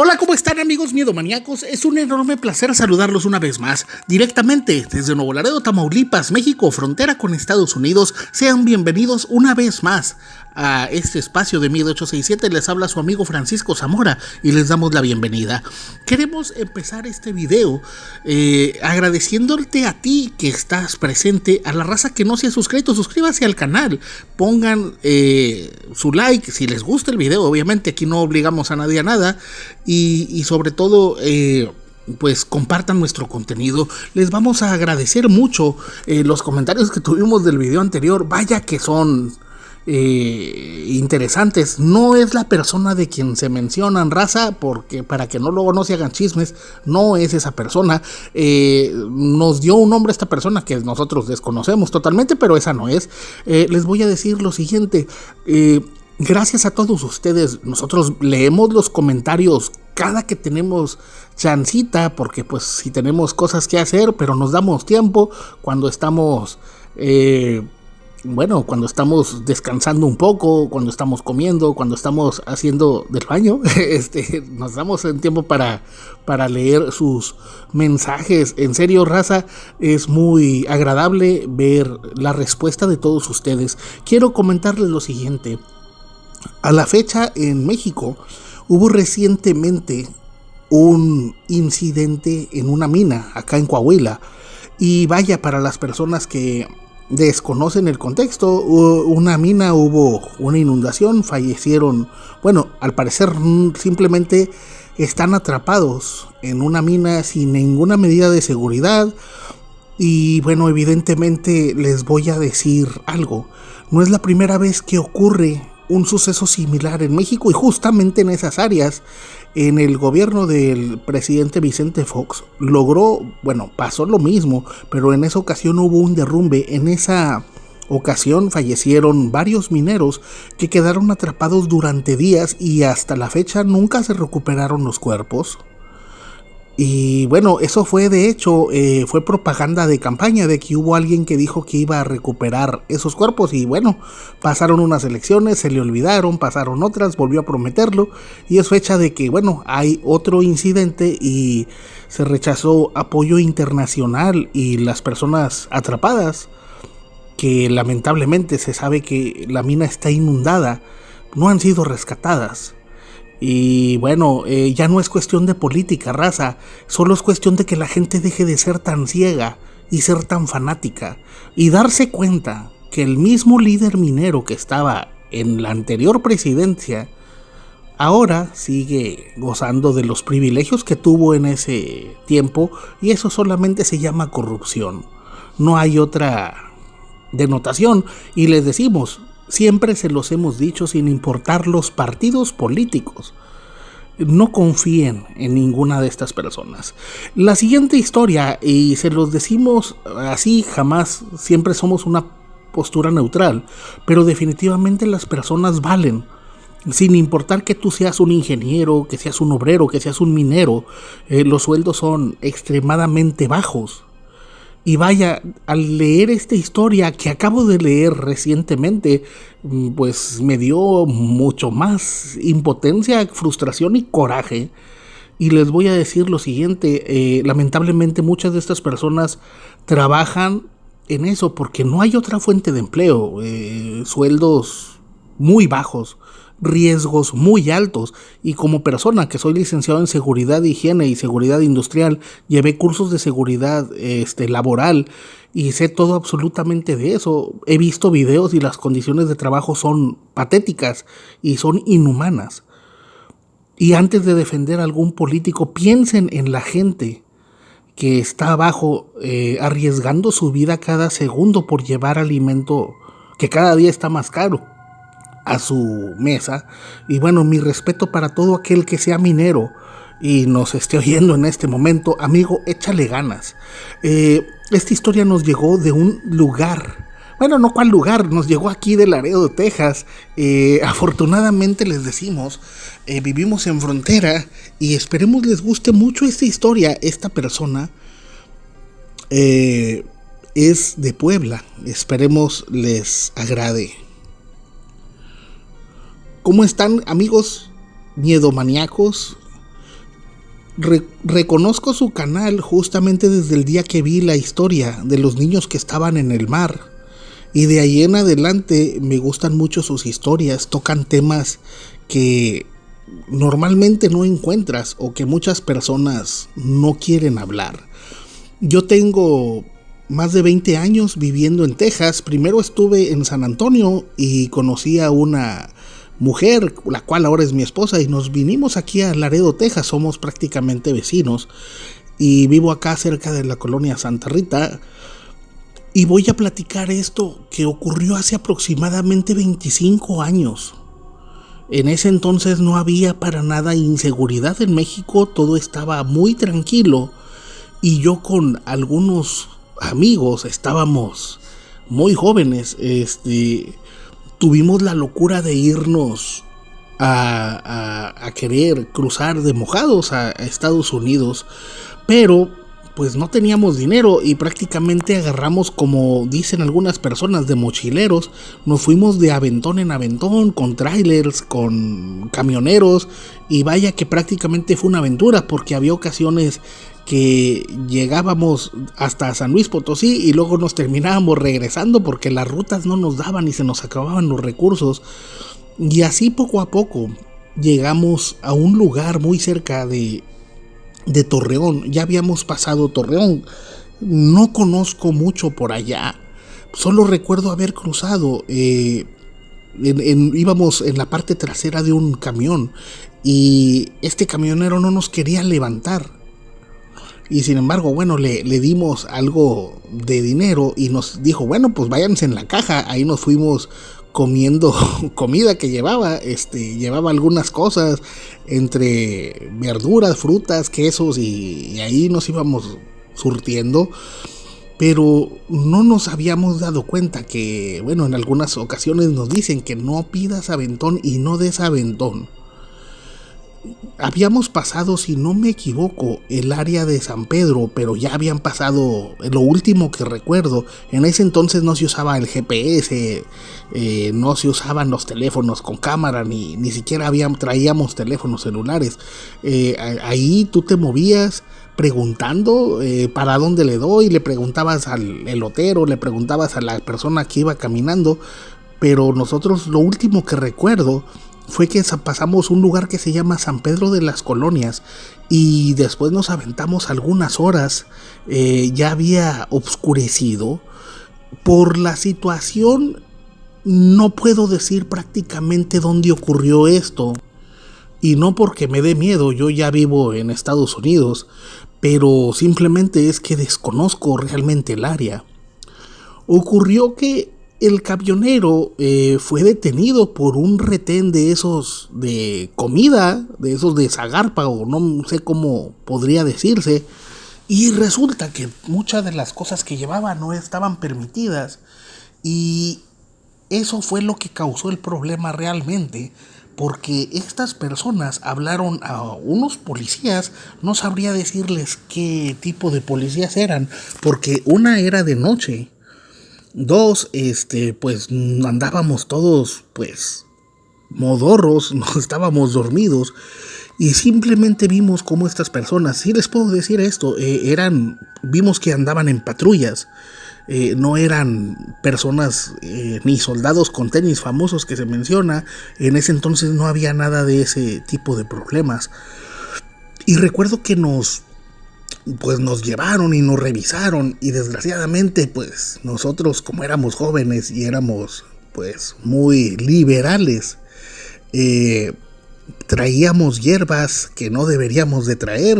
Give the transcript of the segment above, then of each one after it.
Hola, ¿cómo están, amigos miedomaníacos? Es un enorme placer saludarlos una vez más, directamente desde Nuevo Laredo, Tamaulipas, México, frontera con Estados Unidos. Sean bienvenidos una vez más a este espacio de Miedo 867. Les habla su amigo Francisco Zamora y les damos la bienvenida. Queremos empezar este video agradeciéndote a ti que estás presente, a la raza que no se ha suscrito. Suscríbase al canal, pongan su like si les gusta el video. Obviamente aquí no obligamos a nadie a nada, y sobre todo pues compartan nuestro contenido. Les vamos a agradecer mucho los comentarios que tuvimos del video anterior. Vaya que son interesantes. No es la persona de quien se mencionan, raza, porque para que luego no se hagan chismes, no es esa persona. Nos dio un nombre esta persona que nosotros desconocemos totalmente, pero esa no es. Les voy a decir lo siguiente. Gracias a todos ustedes. Nosotros leemos los comentarios cada que tenemos chancita, porque pues si tenemos cosas que hacer, pero nos damos tiempo cuando estamos cuando estamos descansando un poco, cuando estamos comiendo, cuando estamos haciendo del baño, nos damos el tiempo para leer sus mensajes. En serio, raza, es muy agradable ver la respuesta de todos ustedes. Quiero comentarles lo siguiente. A la fecha, en México, hubo recientemente un incidente en una mina, acá en Coahuila. Y vaya, para las personas que desconocen el contexto, una mina, hubo una inundación, fallecieron, al parecer simplemente están atrapados en una mina sin ninguna medida de seguridad. Y evidentemente les voy a decir algo, no es la primera vez que ocurre un suceso similar en México, y justamente en esas áreas, en el gobierno del presidente Vicente Fox, pasó lo mismo, pero en esa ocasión hubo un derrumbe. En esa ocasión fallecieron varios mineros que quedaron atrapados durante días y hasta la fecha nunca se recuperaron los cuerpos. Y eso fue, de hecho, fue propaganda de campaña, de que hubo alguien que dijo que iba a recuperar esos cuerpos. Y pasaron unas elecciones, se le olvidaron, pasaron otras, volvió a prometerlo. Y es fecha de que, hay otro incidente y se rechazó apoyo internacional, y las personas atrapadas, que lamentablemente se sabe que la mina está inundada, no han sido rescatadas. Y ya no es cuestión de política, raza, solo es cuestión de que la gente deje de ser tan ciega y ser tan fanática, y darse cuenta que el mismo líder minero que estaba en la anterior presidencia ahora sigue gozando de los privilegios que tuvo en ese tiempo, y eso solamente se llama corrupción. No hay otra denotación, y les decimos, siempre se los hemos dicho, sin importar los partidos políticos, no confíen en ninguna de estas personas. La siguiente historia, y se los decimos así, jamás, siempre somos una postura neutral, pero definitivamente las personas valen, sin importar que tú seas un ingeniero, que seas un obrero, que seas un minero. Los sueldos son extremadamente bajos. Y vaya, al leer esta historia que acabo de leer recientemente, pues me dio mucho más impotencia, frustración y coraje. Y les voy a decir lo siguiente, lamentablemente muchas de estas personas trabajan en eso porque no hay otra fuente de empleo, sueldos muy bajos, riesgos muy altos. Y como persona que soy licenciado en seguridad, higiene y seguridad industrial, llevé cursos de seguridad laboral y sé todo absolutamente de eso. He visto videos y las condiciones de trabajo son patéticas y son inhumanas. Y antes de defender a algún político, piensen en la gente que está abajo, arriesgando su vida cada segundo por llevar alimento que cada día está más caro a su mesa. Y mi respeto para todo aquel que sea minero y nos esté oyendo en este momento. Amigo, échale ganas. Esta historia nos llegó de un lugar, no cuál lugar, nos llegó aquí de Laredo, Texas. Afortunadamente les decimos, vivimos en frontera, y esperemos les guste mucho esta historia. Esta persona es de Puebla, esperemos les agrade. ¿Cómo están, amigos miedomaníacos? Reconozco su canal justamente desde el día que vi la historia de los niños que estaban en el mar. Y de ahí en adelante me gustan mucho sus historias. Tocan temas que normalmente no encuentras o que muchas personas no quieren hablar. Yo tengo más de 20 años viviendo en Texas. Primero estuve en San Antonio y conocí a una mujer, la cual ahora es mi esposa, y nos vinimos aquí a Laredo, Texas. Somos prácticamente vecinos y vivo acá cerca de la colonia Santa Rita. Y voy a platicar esto que ocurrió hace aproximadamente 25 años. En ese entonces no había para nada inseguridad en México, todo estaba muy tranquilo y yo con algunos amigos estábamos muy jóvenes. Tuvimos la locura de irnos a querer cruzar de mojados a Estados Unidos, pero pues no teníamos dinero y prácticamente agarramos, como dicen algunas personas, de mochileros. Nos fuimos de aventón en aventón, con trailers, con camioneros, y vaya que prácticamente fue una aventura, porque había ocasiones que llegábamos hasta San Luis Potosí y luego nos terminábamos regresando porque las rutas no nos daban y se nos acababan los recursos. Y así poco a poco llegamos a un lugar muy cerca de Torreón. Ya habíamos pasado Torreón. No conozco mucho por allá, solo recuerdo haber cruzado. Íbamos en la parte trasera de un camión y este camionero no nos quería levantar. Y sin embargo, bueno, le dimos algo de dinero y nos dijo, bueno, pues váyanse en la caja. Ahí nos fuimos comiendo comida que llevaba. Llevaba algunas cosas entre verduras, frutas, quesos, y ahí nos íbamos surtiendo. Pero no nos habíamos dado cuenta que, bueno, en algunas ocasiones nos dicen que no pidas aventón y no des aventón. Habíamos pasado, si no me equivoco, el área de San Pedro, pero ya habían pasado, lo último que recuerdo. En ese entonces no se usaba el GPS, no se usaban los teléfonos con cámara, ni siquiera traíamos teléfonos celulares. Ahí tú te movías preguntando para dónde le doy, le preguntabas al elotero, le preguntabas a la persona que iba caminando. Pero nosotros, lo último que recuerdo fue que pasamos un lugar que se llama San Pedro de las Colonias y después nos aventamos algunas horas. Ya había oscurecido. Por la situación no puedo decir prácticamente dónde ocurrió esto, y no porque me dé miedo, yo ya vivo en Estados Unidos, pero simplemente es que desconozco realmente el área. Ocurrió que el camionero fue detenido por un retén de esos de comida, de esos de Zagarpa, o no sé cómo podría decirse, y resulta que muchas de las cosas que llevaba no estaban permitidas, y eso fue lo que causó el problema realmente, porque estas personas hablaron a unos policías. No sabría decirles qué tipo de policías eran, porque una era de noche. Dos, pues andábamos todos, pues, modorros, no estábamos dormidos y simplemente vimos cómo estas personas, sí les puedo decir esto, vimos que andaban en patrullas, no eran personas ni soldados con tenis famosos que se menciona. En ese entonces no había nada de ese tipo de problemas. Y recuerdo que nos llevaron y nos revisaron, y desgraciadamente pues nosotros, como éramos jóvenes y éramos pues muy liberales, traíamos hierbas que no deberíamos de traer,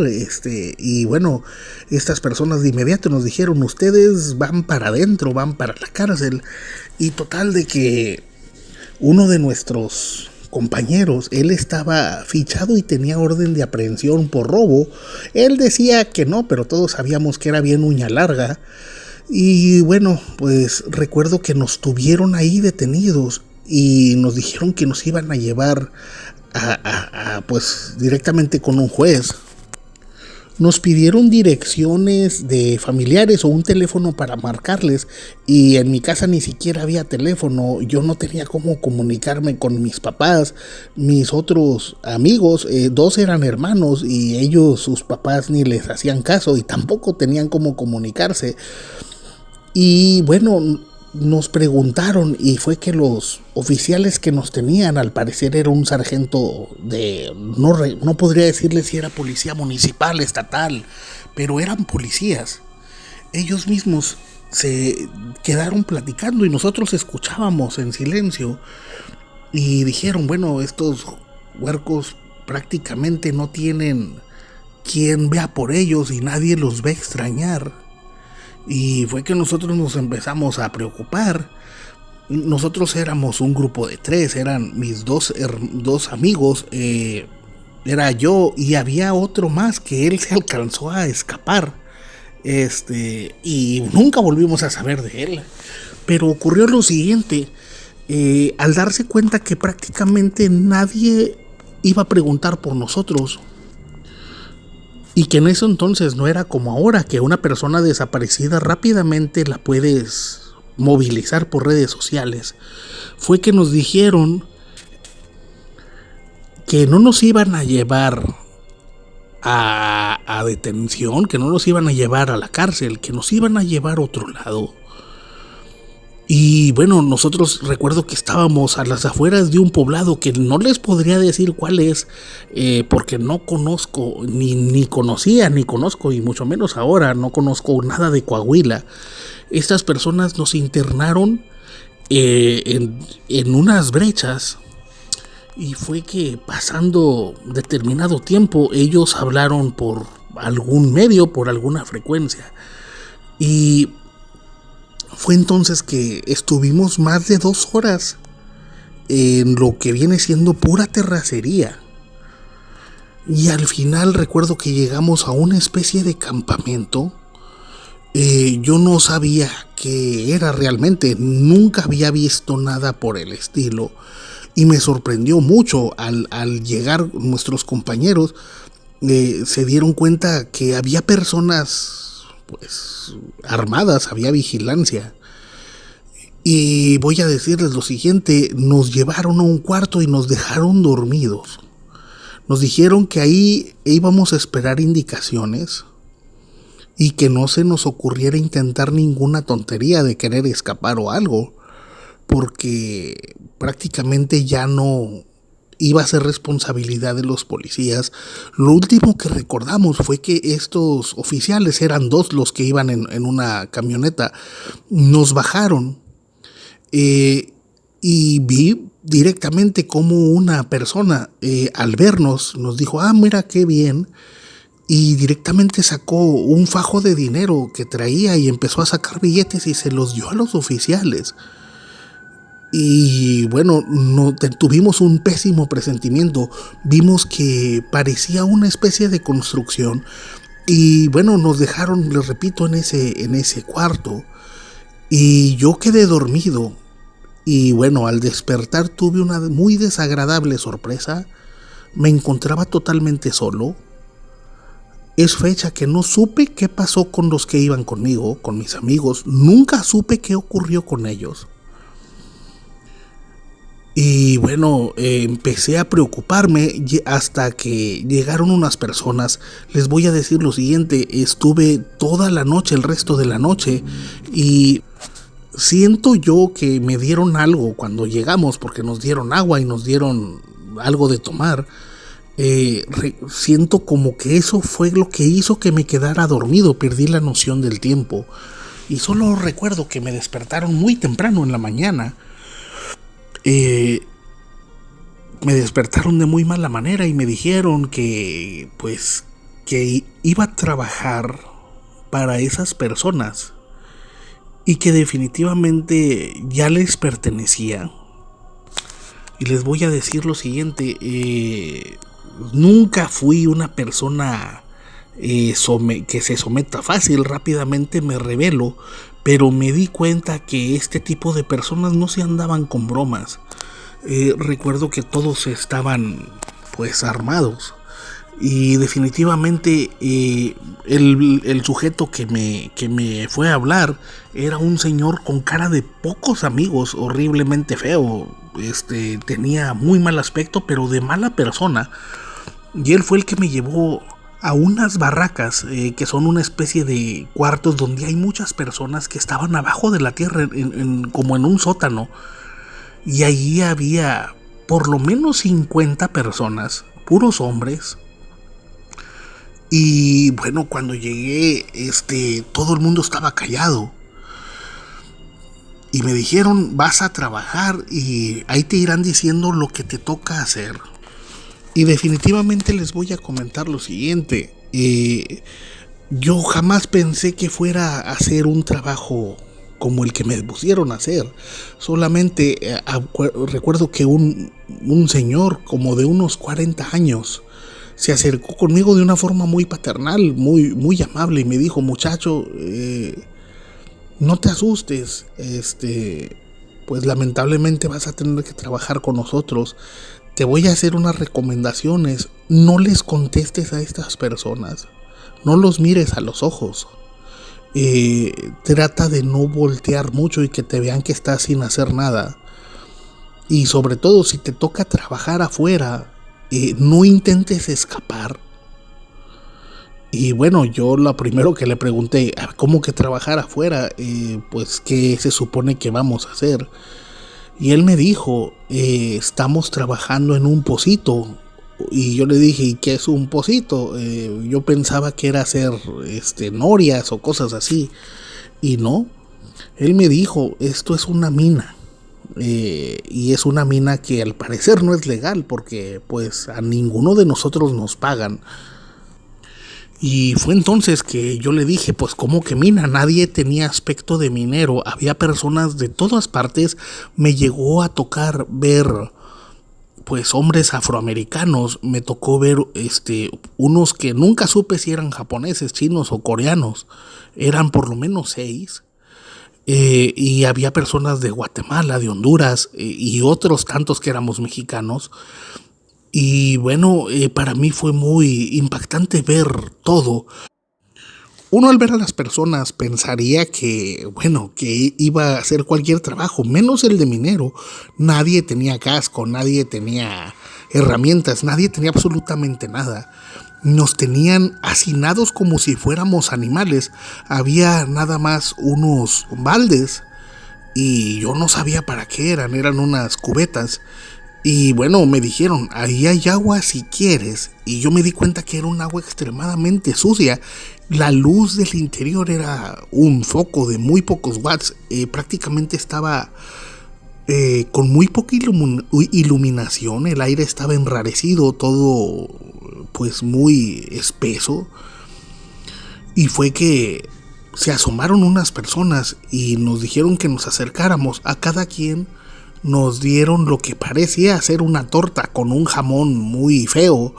y bueno, estas personas de inmediato nos dijeron, ustedes van para adentro, van para la cárcel. Y total de que uno de nuestros compañeros, él estaba fichado y tenía orden de aprehensión por robo. Él decía que no, pero todos sabíamos que era bien uña larga. Y bueno, pues recuerdo que nos tuvieron ahí detenidos y nos dijeron que nos iban a llevar pues directamente con un juez. Nos pidieron direcciones de familiares o un teléfono para marcarles, y en mi casa ni siquiera había teléfono. Yo no tenía cómo comunicarme con mis papás. Mis otros amigos, dos eran hermanos, y ellos, sus papás ni les hacían caso y tampoco tenían cómo comunicarse. Y bueno, nos preguntaron, y fue que los oficiales que nos tenían, al parecer era un sargento de, no podría decirle si era policía municipal, estatal, pero eran policías. Ellos mismos se quedaron platicando y nosotros escuchábamos en silencio, y dijeron, bueno, estos huercos prácticamente no tienen quien vea por ellos y nadie los va a extrañar. Y fue que nosotros nos empezamos a preocupar. Nosotros éramos un grupo de 3, eran mis dos amigos, era yo y había otro más que él se alcanzó a escapar, y nunca volvimos a saber de él. Pero ocurrió lo siguiente, al darse cuenta que prácticamente nadie iba a preguntar por nosotros, y que en eso entonces no era como ahora, que una persona desaparecida rápidamente la puedes movilizar por redes sociales, fue que nos dijeron que no nos iban a llevar a detención, que no nos iban a llevar a la cárcel, que nos iban a llevar a otro lado. Y bueno, nosotros recuerdo que estábamos a las afueras de un poblado que no les podría decir cuál es, porque no conozco, ni conocía, ni conozco, y mucho menos ahora no conozco nada de Coahuila. Estas personas nos internaron en unas brechas, y fue que pasando determinado tiempo ellos hablaron por algún medio, por alguna frecuencia, y fue entonces que estuvimos más de 2 horas en lo que viene siendo pura terracería. Y al final recuerdo que llegamos a una especie de campamento. Yo no sabía qué era realmente, nunca había visto nada por el estilo. Y me sorprendió mucho al llegar nuestros compañeros, se dieron cuenta que había personas pues armadas, había vigilancia. Y voy a decirles lo siguiente, nos llevaron a un cuarto y nos dejaron dormidos. Nos dijeron que ahí íbamos a esperar indicaciones y que no se nos ocurriera intentar ninguna tontería de querer escapar o algo, porque prácticamente ya no iba a ser responsabilidad de los policías. Lo último que recordamos fue que estos oficiales, eran 2 los que iban en una camioneta, nos bajaron, y vi directamente como una persona, al vernos, nos dijo, mira qué bien, y directamente sacó un fajo de dinero que traía y empezó a sacar billetes y se los dio a los oficiales. Y bueno, tuvimos un pésimo presentimiento. Vimos que parecía una especie de construcción. Y bueno, nos dejaron, les repito, en ese cuarto. Y yo quedé dormido. Y bueno, al despertar tuve una muy desagradable sorpresa. Me encontraba totalmente solo. Es fecha que no supe qué pasó con los que iban conmigo, con mis amigos. Nunca supe qué ocurrió con ellos. Y bueno, empecé a preocuparme hasta que llegaron unas personas. Les voy a decir lo siguiente, estuve toda la noche, el resto de la noche, y siento yo que me dieron algo cuando llegamos, porque nos dieron agua y nos dieron algo de tomar. Siento como que eso fue lo que hizo que me quedara dormido, perdí la noción del tiempo. Y solo recuerdo que me despertaron muy temprano en la mañana. Me despertaron de muy mala manera y me dijeron que pues que iba a trabajar para esas personas y que definitivamente ya les pertenecía. Y les voy a decir lo siguiente, nunca fui una persona que se someta fácil, rápidamente me rebelo, pero me di cuenta que este tipo de personas no se andaban con bromas. Recuerdo que todos estaban pues armados. Y definitivamente el sujeto que me fue a hablar era un señor con cara de pocos amigos, horriblemente feo. Tenía muy mal aspecto, pero de mala persona. Y él fue el que me llevó a unas barracas, que son una especie de cuartos donde hay muchas personas que estaban abajo de la tierra, como en un sótano. Y allí había por lo menos 50 personas, puros hombres. Y bueno, cuando llegué, todo el mundo estaba callado. Y me dijeron, vas a trabajar y ahí te irán diciendo lo que te toca hacer. Y definitivamente les voy a comentar lo siguiente. Yo jamás pensé que fuera a hacer un trabajo como el que me pusieron a hacer. Solamente recuerdo que un señor como de unos 40 años se acercó conmigo de una forma muy paternal, muy amable, y me dijo, muchacho, no te asustes, pues lamentablemente vas a tener que trabajar con nosotros. Te voy a hacer unas recomendaciones. No les contestes a estas personas, no los mires a los ojos. Trata de no voltear mucho y que te vean que estás sin hacer nada. Y sobre todo, si te toca trabajar afuera, no intentes escapar. Y bueno, yo lo primero que le pregunté, ¿cómo que trabajar afuera? Pues, ¿qué se supone que vamos a hacer? Y él me dijo, estamos trabajando en un pocito. Y yo le dije, ¿y qué es un pocito? Yo pensaba que era hacer norias o cosas así. Y no, él me dijo, esto es una mina. Y es una mina que al parecer no es legal, porque pues a ninguno de nosotros nos pagan. Y fue entonces que yo le dije, pues ¿cómo que mina? Nadie tenía aspecto de minero, había personas de todas partes. Me llegó a tocar ver pues hombres afroamericanos, me tocó ver unos que nunca supe si eran japoneses, chinos o coreanos. Eran por lo menos 6. Y había personas de Guatemala, de Honduras, y otros tantos que éramos mexicanos. Y bueno, para mí fue muy impactante ver todo. Uno al ver a las personas pensaría que, bueno, que iba a hacer cualquier trabajo, menos el de minero. Nadie tenía casco, nadie tenía herramientas, nadie tenía absolutamente nada. Nos tenían hacinados como si fuéramos animales. Había nada más unos baldes y yo no sabía para qué eran unas cubetas. Y bueno, me dijeron, ahí hay agua si quieres. Y yo me di cuenta que era un agua extremadamente sucia. La luz del interior era un foco de muy pocos watts. Prácticamente estaba con muy poca iluminación. El aire estaba enrarecido, todo pues muy espeso. Y fue que se asomaron unas personas y nos dijeron que nos acercáramos. A cada quien nos dieron lo que parecía ser una torta con un jamón muy feo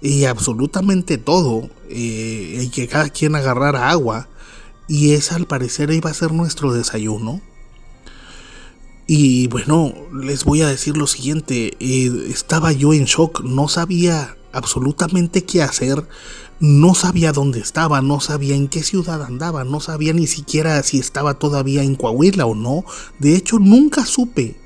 y absolutamente todo, y que cada quien agarrara agua, y esa al parecer iba a ser nuestro desayuno. Y bueno, les voy a decir lo siguiente, estaba yo en shock, no sabía absolutamente qué hacer, no sabía dónde estaba, no sabía en qué ciudad andaba, no sabía ni siquiera si estaba todavía en Coahuila o no. De hecho, nunca supe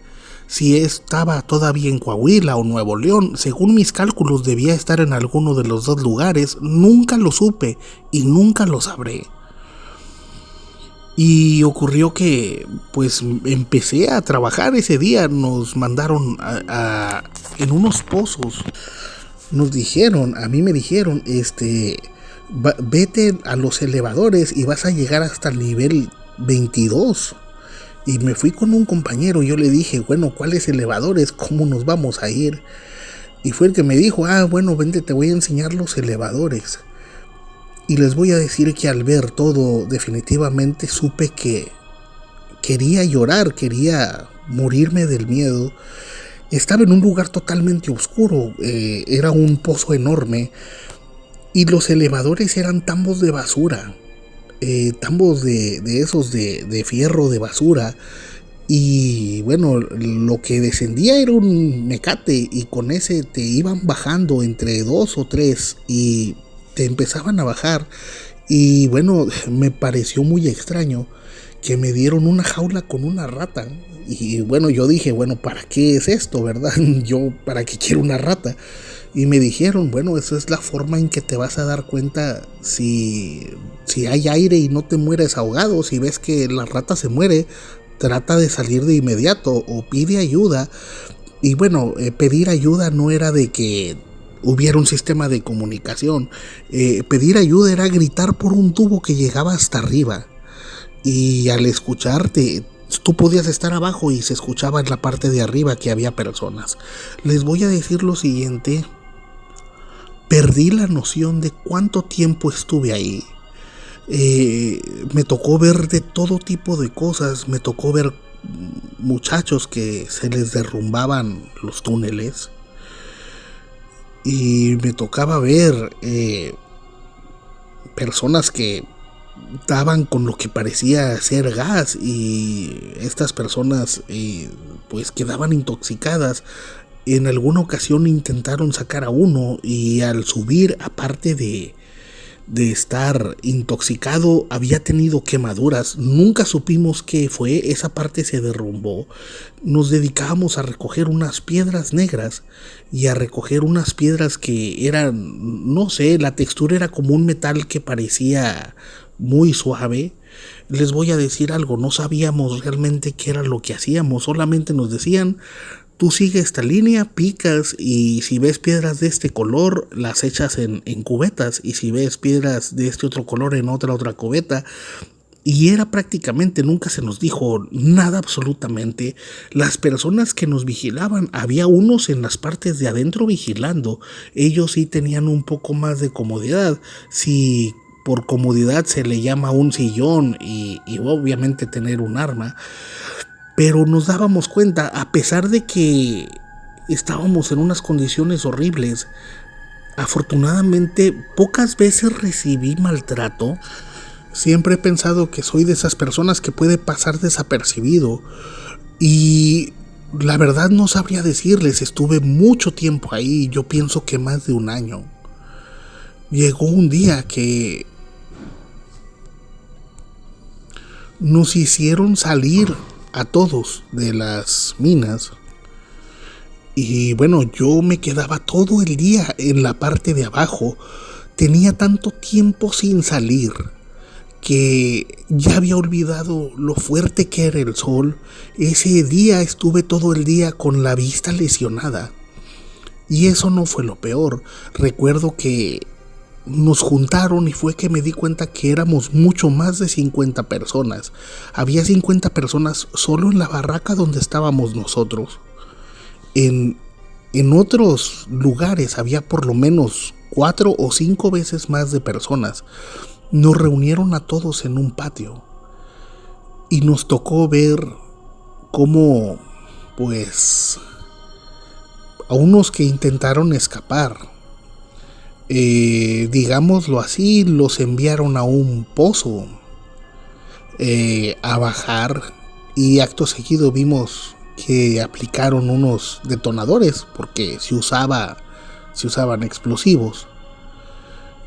si estaba todavía en Coahuila o Nuevo León. Según mis cálculos debía estar en alguno de los dos lugares. Nunca lo supe y nunca lo sabré. Y ocurrió que pues empecé a trabajar ese día. Nos mandaron en unos pozos. Nos dijeron, a mí me dijeron, vete a los elevadores y vas a llegar hasta el nivel 22. Y me fui con un compañero y yo le dije, bueno, ¿cuáles elevadores? ¿Cómo nos vamos a ir? Y fue el que me dijo, bueno, vente, te voy a enseñar los elevadores. Y les voy a decir que al ver todo, definitivamente supe que quería llorar, quería morirme del miedo. Estaba en un lugar totalmente oscuro, era un pozo enorme y los elevadores eran tambos de basura. Tambos de esos de fierro de basura, Y bueno, lo que descendía era un mecate y con ese te iban bajando entre 2 o 3 y te empezaban a bajar. Y bueno, me pareció muy extraño que me dieron una jaula con una rata. Y bueno, yo dije, bueno, ¿para qué es esto, verdad? Yo, ¿para qué quiero una rata? Y me dijeron, bueno, esa es la forma en que te vas a dar cuenta si hay aire y no te mueres ahogado. Si ves que la rata se muere, trata de salir de inmediato o pide ayuda. Y bueno, pedir ayuda no era de que hubiera un sistema de comunicación. Pedir ayuda era gritar por un tubo que llegaba hasta arriba. Y al escucharte, tú podías estar abajo y se escuchaba en la parte de arriba que había personas. Les voy a decir lo siguiente. Perdí la noción de cuánto tiempo estuve ahí. Me tocó ver de todo tipo de cosas. Me tocó ver muchachos que se les derrumbaban los túneles. Y me tocaba ver personas que daban con lo que parecía ser gas y estas personas pues quedaban intoxicadas. En alguna ocasión intentaron sacar a uno y al subir, aparte de estar intoxicado, había tenido quemaduras. Nunca supimos qué fue, esa parte se derrumbó. Nos dedicábamos a recoger unas piedras negras y a recoger unas piedras que eran, no sé, la textura era como un metal que parecía muy suave. Les voy a decir algo, no sabíamos realmente qué era lo que hacíamos, solamente nos decían: tú sigue esta línea, picas y si ves piedras de este color las echas en cubetas y si ves piedras de este otro color en otra cubeta. Y era prácticamente, nunca se nos dijo nada absolutamente. Las personas que nos vigilaban, había unos en las partes de adentro vigilando. Ellos sí tenían un poco más de comodidad. Si por comodidad se le llama un sillón y obviamente tener un arma. Pero nos dábamos cuenta, a pesar de que estábamos en unas condiciones horribles, afortunadamente pocas veces recibí maltrato. Siempre he pensado que soy de esas personas que puede pasar desapercibido y la verdad no sabría decirles, estuve mucho tiempo ahí, yo pienso que más de un año. Llegó un día que nos hicieron salir a todos de las minas y bueno, yo me quedaba todo el día en la parte de abajo. Tenía tanto tiempo sin salir que ya había olvidado lo fuerte que era el sol. Ese día estuve todo el día con la vista lesionada. Y eso no fue lo peor. Recuerdo que nos juntaron y fue que me di cuenta que éramos mucho más de 50 personas. Había 50 personas solo en la barraca donde estábamos nosotros. En otros lugares había por lo menos 4 o 5 veces más de personas. Nos reunieron a todos en un patio y nos tocó ver cómo, pues, a unos que intentaron escapar, digámoslo así, los enviaron a un pozo a bajar y acto seguido vimos que aplicaron unos detonadores porque se usaban explosivos.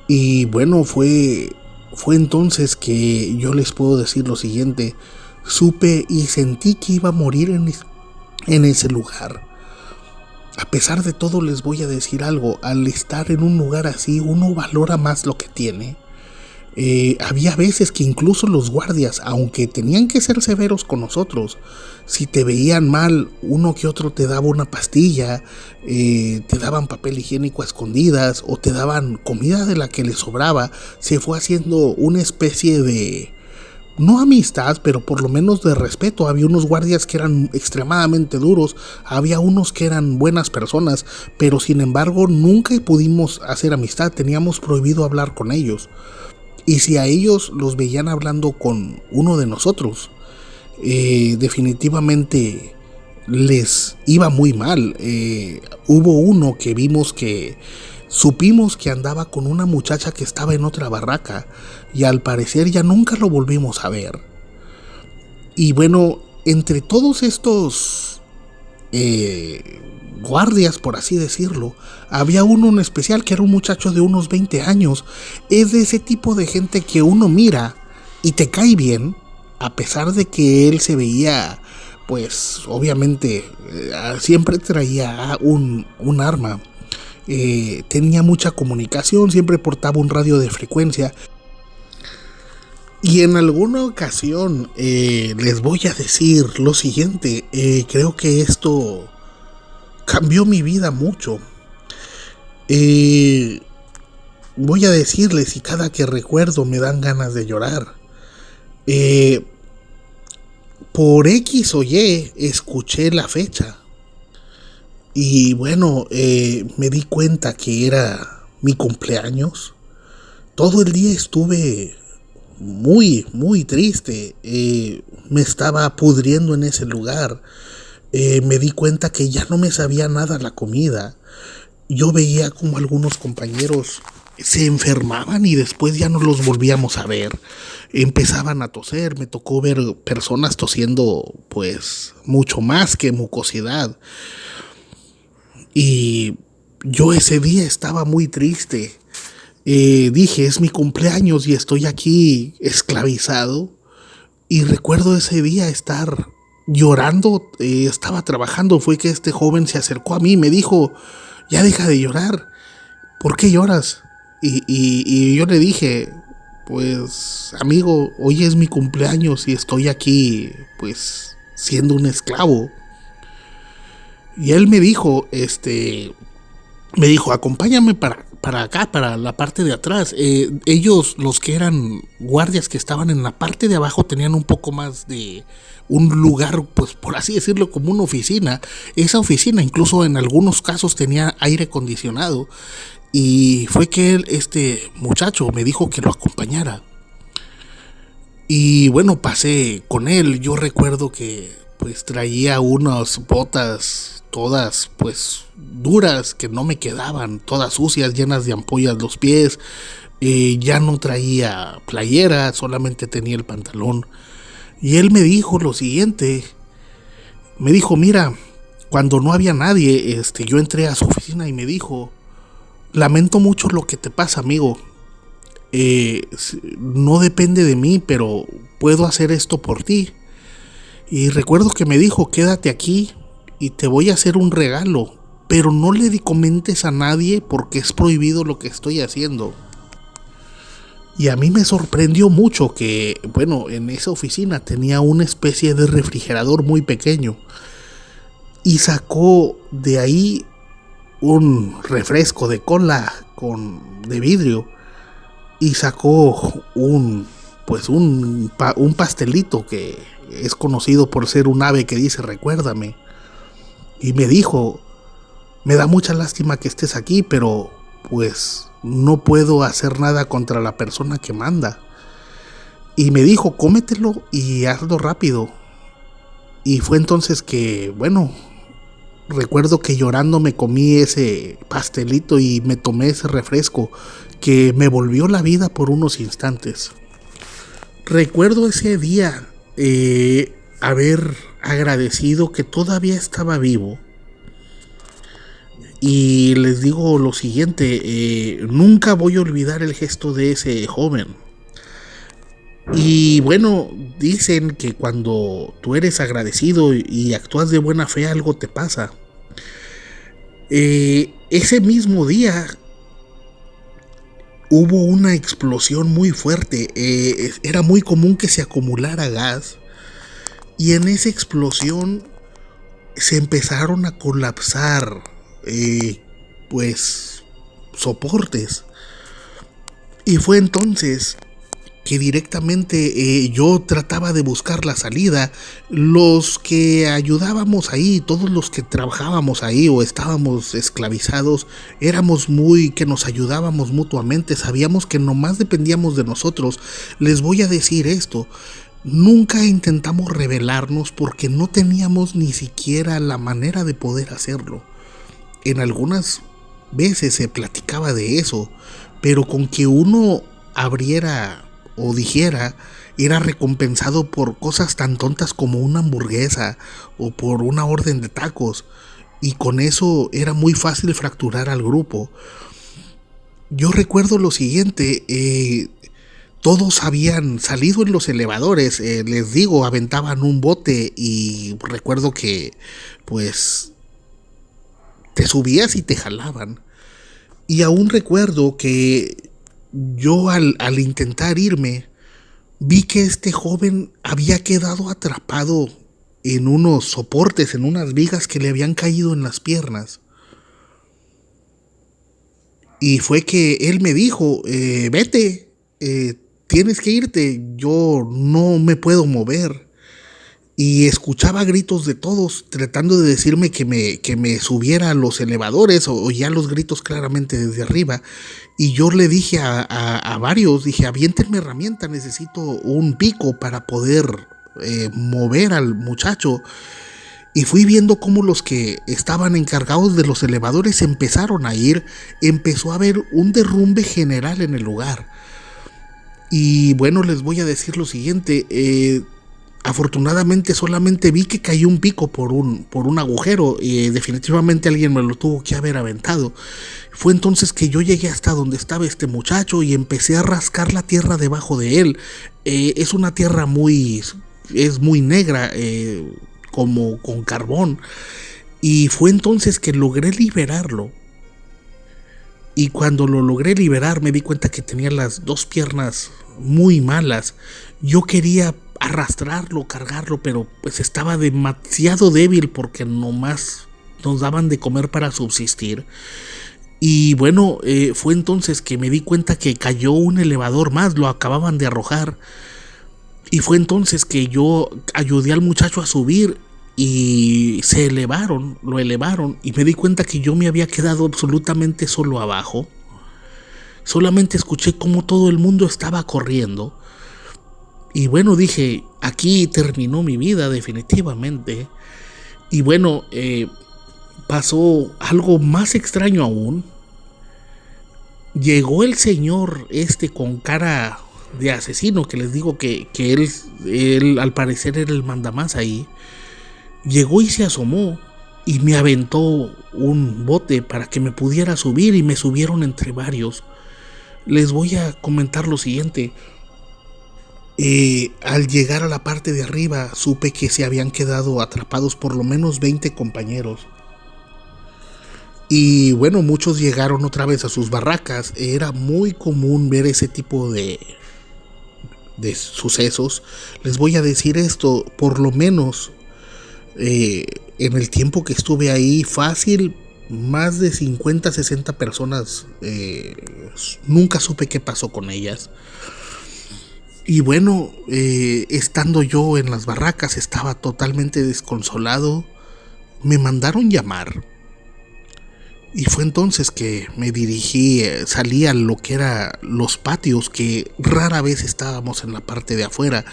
Y bueno, fue entonces que yo les puedo decir lo siguiente: supe y sentí que iba a morir en ese lugar. A pesar de todo, les voy a decir algo: al estar en un lugar así, uno valora más lo que tiene. Había veces que incluso los guardias, aunque tenían que ser severos con nosotros, si te veían mal, uno que otro te daba una pastilla, te daban papel higiénico a escondidas o te daban comida de la que les sobraba. Se fue haciendo una especie de, no amistad, pero por lo menos de respeto. Había unos guardias que eran extremadamente duros, había unos que eran buenas personas, pero sin embargo nunca pudimos hacer amistad, teníamos prohibido hablar con ellos. Y si a ellos los veían hablando con uno de nosotros, definitivamente les iba muy mal. Hubo uno que supimos que andaba con una muchacha que estaba en otra barraca y al parecer ya nunca lo volvimos a ver. Y bueno, entre todos estos guardias, por así decirlo, había uno en especial que era un muchacho de unos 20 años. Es de ese tipo de gente que uno mira y te cae bien, a pesar de que él se veía, pues obviamente, siempre traía un arma. Tenía mucha comunicación, siempre portaba un radio de frecuencia. Y en alguna ocasión les voy a decir lo siguiente, creo que esto cambió mi vida mucho. Voy a decirles, y cada que recuerdo me dan ganas de llorar. Por X o Y escuché la fecha. Y bueno, me di cuenta que era mi cumpleaños. Todo el día estuve muy triste. Me estaba pudriendo en ese lugar. Me di cuenta que ya no me sabía nada la comida. Yo veía como algunos compañeros se enfermaban y después ya no los volvíamos a ver. Empezaban a toser. Me tocó ver personas tosiendo pues mucho más que mucosidad. Y yo ese día estaba muy triste. Dije, es mi cumpleaños y estoy aquí esclavizado. Y recuerdo ese día estar llorando. Estaba trabajando. Fue que este joven se acercó a mí y me dijo, ya deja de llorar. ¿Por qué lloras? Y yo le dije, pues amigo, hoy es mi cumpleaños y estoy aquí pues siendo un esclavo. Y él me dijo, acompáñame para acá, para la parte de atrás. Ellos, los que eran guardias que estaban en la parte de abajo, tenían un poco más de un lugar, pues por así decirlo, como una oficina. Esa oficina incluso en algunos casos tenía aire acondicionado. Y fue que este muchacho me dijo que lo acompañara. Y bueno, pasé con él. Yo recuerdo que pues traía unas botas todas pues duras que no me quedaban, todas sucias, llenas de ampollas los pies. Ya no traía playera, solamente tenía el pantalón. Y él me dijo lo siguiente. Me dijo, mira, cuando no había nadie, yo entré a su oficina y me dijo, lamento mucho lo que te pasa, amigo. No depende de mí, pero puedo hacer esto por ti. Y recuerdo que me dijo, quédate aquí y te voy a hacer un regalo, pero no le comentes a nadie porque es prohibido lo que estoy haciendo. Y a mí me sorprendió mucho que, bueno, en esa oficina tenía una especie de refrigerador muy pequeño. Y sacó de ahí un refresco de cola de vidrio. Y sacó un pastelito que es conocido por ser un ave que dice recuérdame. Y me dijo, me da mucha lástima que estés aquí, pero pues no puedo hacer nada contra la persona que manda. Y me dijo, cómetelo y hazlo rápido. Y fue entonces que, bueno, recuerdo que llorando me comí ese pastelito y me tomé ese refresco que me volvió la vida por unos instantes. Recuerdo ese día haber agradecido que todavía estaba vivo. Y les digo lo siguiente, nunca voy a olvidar el gesto de ese joven. Y bueno, dicen que cuando tú eres agradecido y actúas de buena fe, algo te pasa. Ese mismo día hubo una explosión muy fuerte. Era muy común que se acumulara gas. Y en esa explosión se empezaron a colapsar pues soportes. Y fue entonces que directamente yo trataba de buscar la salida. Los que ayudábamos ahí, todos los que trabajábamos ahí o estábamos esclavizados, éramos que nos ayudábamos mutuamente. Sabíamos que nomás dependíamos de nosotros. Les voy a decir esto, nunca intentamos rebelarnos porque no teníamos ni siquiera la manera de poder hacerlo. En algunas veces se platicaba de eso, pero con que uno abriera o dijera era recompensado por cosas tan tontas como una hamburguesa o por una orden de tacos, y con eso era muy fácil fracturar al grupo. Yo recuerdo lo siguiente, todos habían salido en los elevadores, les digo, aventaban un bote, y recuerdo que pues te subías y te jalaban. Y aún recuerdo que yo al intentar irme, vi que este joven había quedado atrapado en unos soportes, en unas vigas que le habían caído en las piernas. Y fue que él me dijo, vete, tienes que irte, yo no me puedo mover. Y escuchaba gritos de todos tratando de decirme que me subiera a los elevadores, o oía los gritos claramente desde arriba. Y yo le dije a varios, dije, aviéntenme herramienta, necesito un pico para poder mover al muchacho. Y fui viendo cómo los que estaban encargados de los elevadores empezaron a ir, empezó a haber un derrumbe general en el lugar. Y bueno, les voy a decir lo siguiente, afortunadamente solamente vi que cayó un pico por un agujero, y definitivamente alguien me lo tuvo que haber aventado. Fue entonces que yo llegué hasta donde estaba este muchacho y empecé a rascar la tierra debajo de él. Es una tierra es muy negra, como con carbón. Y fue entonces que logré liberarlo. Y cuando lo logré liberar me di cuenta que tenía las dos piernas muy malas. Yo quería arrastrarlo, cargarlo, pero pues estaba demasiado débil porque nomás nos daban de comer para subsistir. Y bueno, fue entonces que me di cuenta que cayó un elevador más, lo acababan de arrojar. Y fue entonces que yo ayudé al muchacho a subir y lo elevaron, y me di cuenta que yo me había quedado absolutamente solo abajo. Solamente escuché cómo todo el mundo estaba corriendo. Y bueno, dije, aquí terminó mi vida definitivamente. Y bueno, pasó algo más extraño aún. Llegó el señor con cara de asesino, que les digo que él al parecer era el mandamás ahí. Llegó y se asomó y me aventó un bote para que me pudiera subir, y me subieron entre varios. Les voy a comentar lo siguiente. Al llegar a la parte de arriba supe que se habían quedado atrapados por lo menos 20 compañeros. Y bueno, muchos llegaron otra vez a sus barracas. Era muy común ver ese tipo de sucesos. Les voy a decir esto, por lo menos en el tiempo que estuve ahí, fácil, más de 50, 60 personas, nunca supe qué pasó con ellas. Y bueno, estando yo en las barracas, estaba totalmente desconsolado. Me mandaron llamar. Y fue entonces que me dirigí, salí a lo que eran los patios, que rara vez estábamos en la parte de afuera.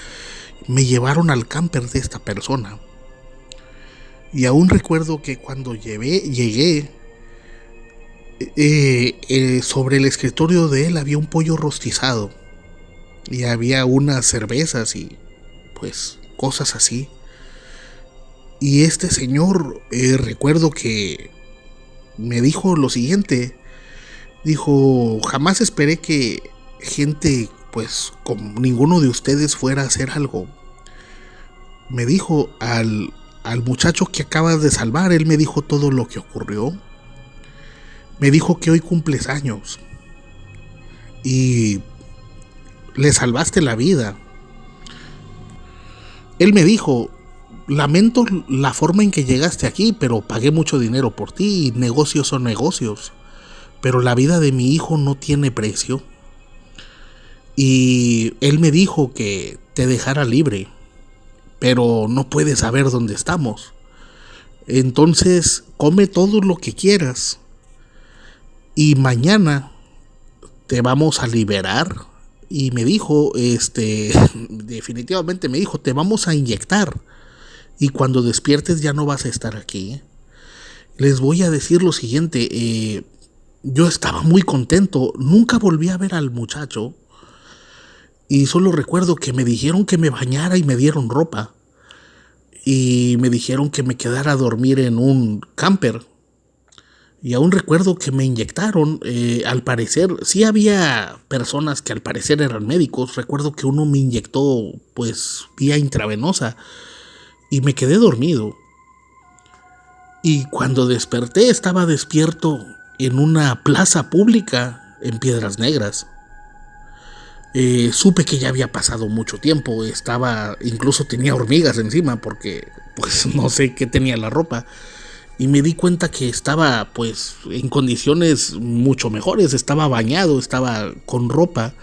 Me llevaron al camper de esta persona. Y aún recuerdo que cuando llegué, sobre el escritorio de él había un pollo rostizado. Y había unas cervezas y pues cosas así. Y este señor, recuerdo que me dijo lo siguiente. Dijo, jamás esperé que gente pues como ninguno de ustedes fuera a hacer algo. Me dijo, al muchacho que acabas de salvar, él me dijo todo lo que ocurrió. Me dijo que hoy cumples años y le salvaste la vida. Él me dijo, lamento la forma en que llegaste aquí, pero pagué mucho dinero por ti, y negocios son negocios, pero la vida de mi hijo no tiene precio. Y él me dijo que te dejara libre, pero no puedes saber dónde estamos. Entonces come todo lo que quieras y mañana te vamos a liberar. Y me dijo, definitivamente me dijo, te vamos a inyectar y cuando despiertes ya no vas a estar aquí. Les voy a decir lo siguiente, yo estaba muy contento, nunca volví a ver al muchacho. Y solo recuerdo que me dijeron que me bañara y me dieron ropa. Y me dijeron que me quedara a dormir en un camper. Y aún recuerdo que me inyectaron. Al parecer, sí había personas que al parecer eran médicos. Recuerdo que uno me inyectó pues vía intravenosa. Y me quedé dormido. Y cuando desperté estaba despierto en una plaza pública en Piedras Negras. Supe que ya había pasado mucho tiempo, incluso tenía hormigas encima porque pues no sé qué tenía la ropa, y me di cuenta que estaba pues en condiciones mucho mejores, estaba bañado, estaba con ropa,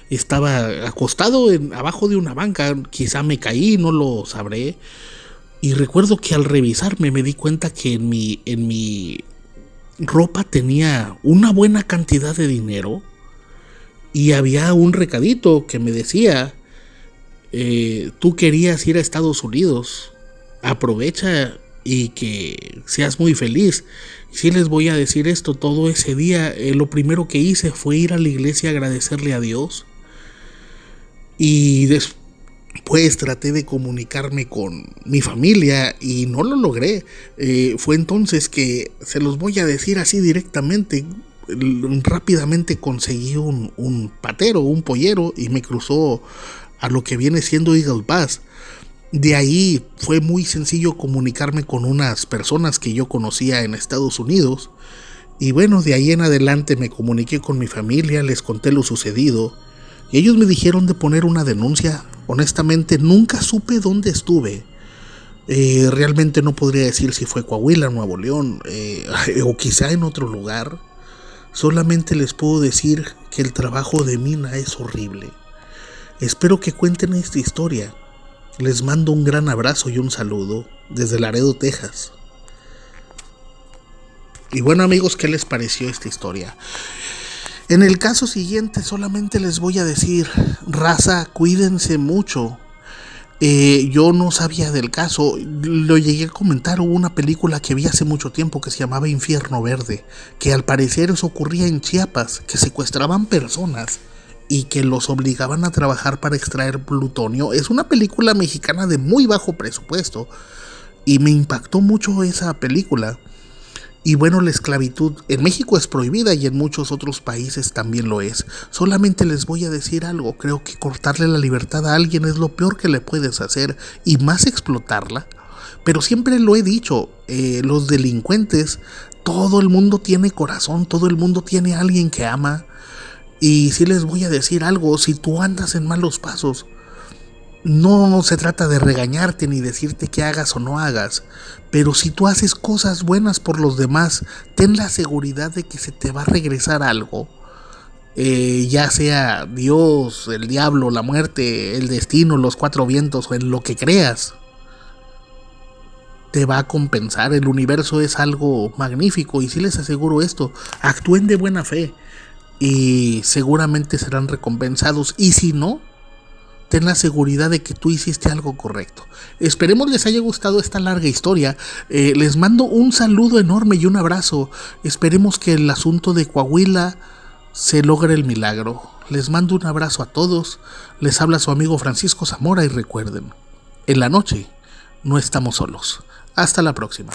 estaba acostado abajo de una banca, quizá me caí, no lo sabré, y recuerdo que al revisarme me di cuenta que en mi ropa tenía una buena cantidad de dinero. Y había un recadito que me decía, tú querías ir a Estados Unidos, aprovecha y que seas muy feliz. Si les voy a decir esto, todo ese día lo primero que hice fue ir a la iglesia a agradecerle a Dios. Y después traté de comunicarme con mi familia y no lo logré. Fue entonces que se los voy a decir así directamente. Rápidamente conseguí un patero, un pollero, y me cruzó a lo que viene siendo Eagle Pass. De ahí fue muy sencillo comunicarme con unas personas que yo conocía en Estados Unidos. Y bueno, de ahí en adelante me comuniqué con mi familia, les conté lo sucedido. Y ellos me dijeron de poner una denuncia. Honestamente, nunca supe dónde estuve. Realmente no podría decir si fue Coahuila, Nuevo León, o quizá en otro lugar. Solamente les puedo decir que el trabajo de mina es horrible. Espero que cuenten esta historia. Les mando un gran abrazo y un saludo desde Laredo, Texas. Y bueno, amigos, ¿qué les pareció esta historia? En el caso siguiente solamente les voy a decir, raza, cuídense mucho. Yo no sabía del caso, lo llegué a comentar. Hubo una película que vi hace mucho tiempo que se llamaba Infierno Verde, que al parecer eso ocurría en Chiapas, que secuestraban personas y que los obligaban a trabajar para extraer plutonio. Es una película mexicana de muy bajo presupuesto y me impactó mucho esa película. Y bueno, la esclavitud en México es prohibida y en muchos otros países también lo es. Solamente les voy a decir algo, creo que cortarle la libertad a alguien es lo peor que le puedes hacer, y más explotarla. Pero siempre lo he dicho, los delincuentes, todo el mundo tiene corazón, todo el mundo tiene a alguien que ama. Y sí les voy a decir algo, si tú andas en malos pasos, no se trata de regañarte ni decirte que hagas o no hagas, pero si tú haces cosas buenas por los demás, ten la seguridad de que se te va a regresar algo. Ya sea Dios, el diablo, la muerte, el destino, los cuatro vientos o en lo que creas, te va a compensar. El universo es algo magnífico y sí les aseguro esto, actúen de buena fe y seguramente serán recompensados, y si no, ten la seguridad de que tú hiciste algo correcto. Esperemos les haya gustado esta larga historia. Les mando un saludo enorme y un abrazo. Esperemos que el asunto de Coahuila se logre el milagro. Les mando un abrazo a todos. Les habla su amigo Francisco Zamora y recuerden, en la noche no estamos solos. Hasta la próxima.